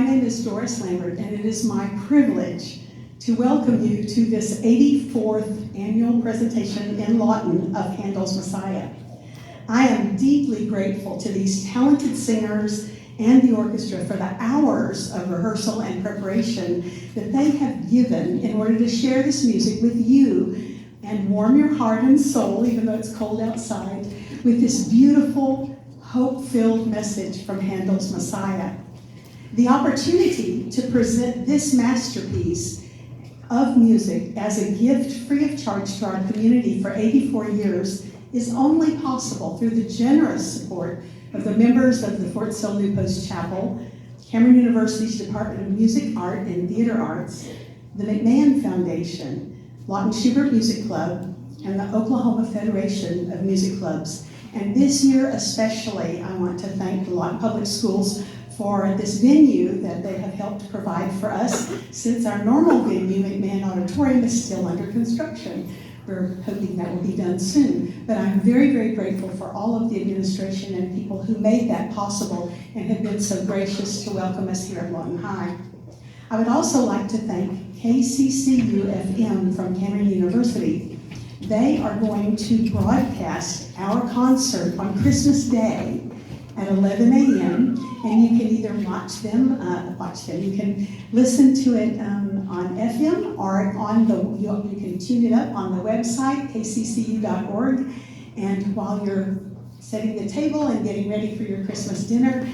name is Doris Lambert, and it is my privilege to welcome you to this 84th annual presentation in Lawton of Handel's Messiah. I am deeply grateful to these talented singers and the orchestra for the hours of rehearsal and preparation that they have given in order to share this music with you and warm your heart and soul, even though it's cold outside, with this beautiful, hope-filled message from Handel's Messiah. The opportunity to present this masterpiece of music as a gift free of charge to our community for 84 years is only possible through the generous support of the members of the Fort Sill New Post Chapel, Cameron University's Department of Music, Art, and Theater Arts, the McMahon Foundation, Lawton Schubert Music Club, and the Oklahoma Federation of Music Clubs. And this year especially, I want to thank the Lawton Public Schools for this venue that they have helped provide for us, since our normal venue, McMahon Auditorium, is still under construction. We're hoping that will be done soon. But I'm very, very grateful for all of the administration and people who made that possible and have been so gracious to welcome us here at Lawton High. I would also like to thank KCCU-FM from Cameron University. They are going to broadcast our concert on Christmas Day at 11 a.m. and you can either you can listen to it on FM or you can tune it up on the website, kccu.org, and while you're setting the table and getting ready for your Christmas dinner,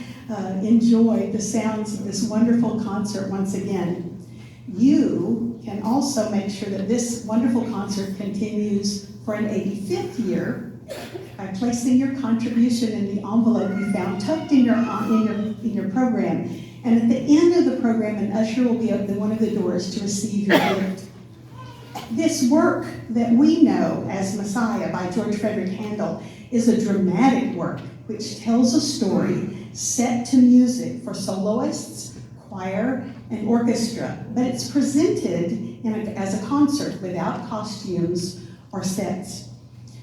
enjoy the sounds of this wonderful concert once again. You can also make sure that this wonderful concert continues for an 85th year by placing your contribution in the envelope you found tucked in your program. And at the end of the program, an usher will be at one of the doors to receive your gift. This work that we know as Messiah by George Frideric Handel is a dramatic work which tells a story set to music for soloists, choir, and orchestra, but it's presented as a concert without costumes or sets.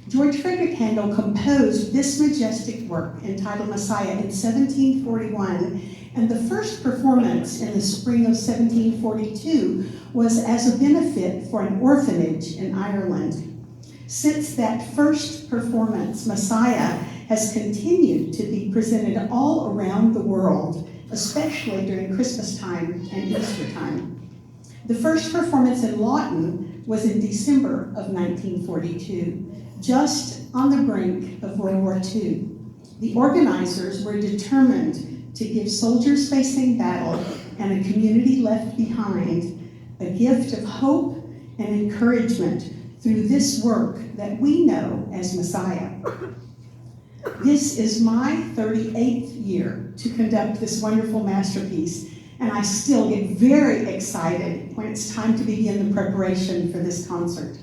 George Frideric Handel composed this majestic work entitled Messiah in 1741, and the first performance in the spring of 1742 was as a benefit for an orphanage in Ireland. Since that first performance, Messiah has continued to be presented all around the world, especially during Christmas time and Easter time. The first performance in Lawton was in December of 1942. Just on the brink of World War II. The organizers were determined to give soldiers facing battle and a community left behind a gift of hope and encouragement through this work that we know as Messiah. This is my 38th year to conduct this wonderful masterpiece, and I still get very excited when it's time to begin the preparation for this concert.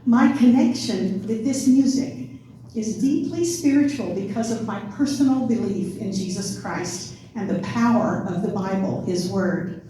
My connection with this music is deeply spiritual because of my personal belief in Jesus Christ and the power of the Bible, his word.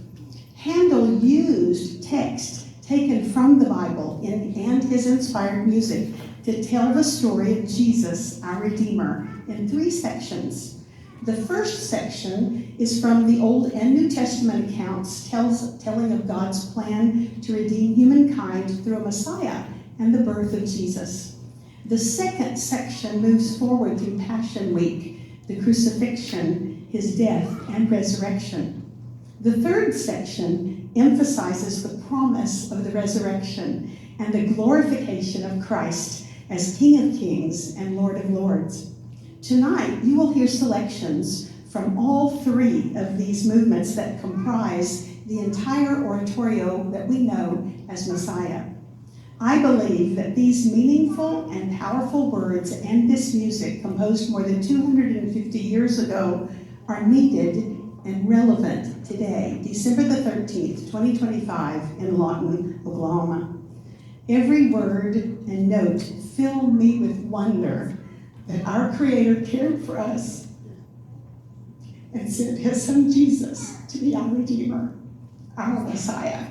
Handel used text taken from the Bible and his inspired music to tell the story of Jesus, our Redeemer, in 3 sections. The first section is from the Old and New Testament accounts telling of God's plan to redeem humankind through a Messiah and the birth of Jesus. The second section moves forward through Passion Week, the crucifixion, his death, and resurrection. The third section emphasizes the promise of the resurrection and the glorification of Christ as King of Kings and Lord of Lords. Tonight, you will hear selections from all 3 of these movements that comprise the entire oratorio that we know as Messiah. I believe that these meaningful and powerful words and this music, composed more than 250 years ago, are needed and relevant today, December the 13th, 2025, in Lawton, Oklahoma. Every word and note fill me with wonder that our Creator cared for us and sent his son Jesus to be our Redeemer, our Messiah.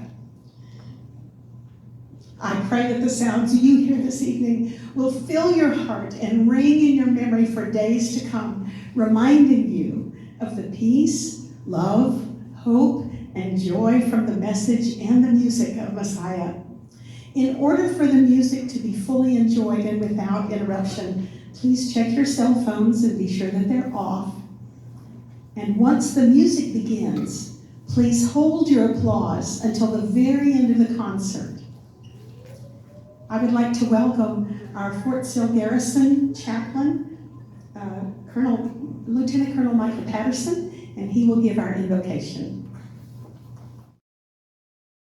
I pray that the sounds you hear this evening will fill your heart and ring in your memory for days to come, reminding you of the peace, love, hope and joy from the message and the music of Messiah. In order for the music to be fully enjoyed and without interruption, please check your cell phones and be sure that they're off. And once the music begins, please hold your applause until the very end of the concert. I would like to welcome our Fort Sill Garrison chaplain, Lieutenant Colonel Michael Patterson, and he will give our invocation.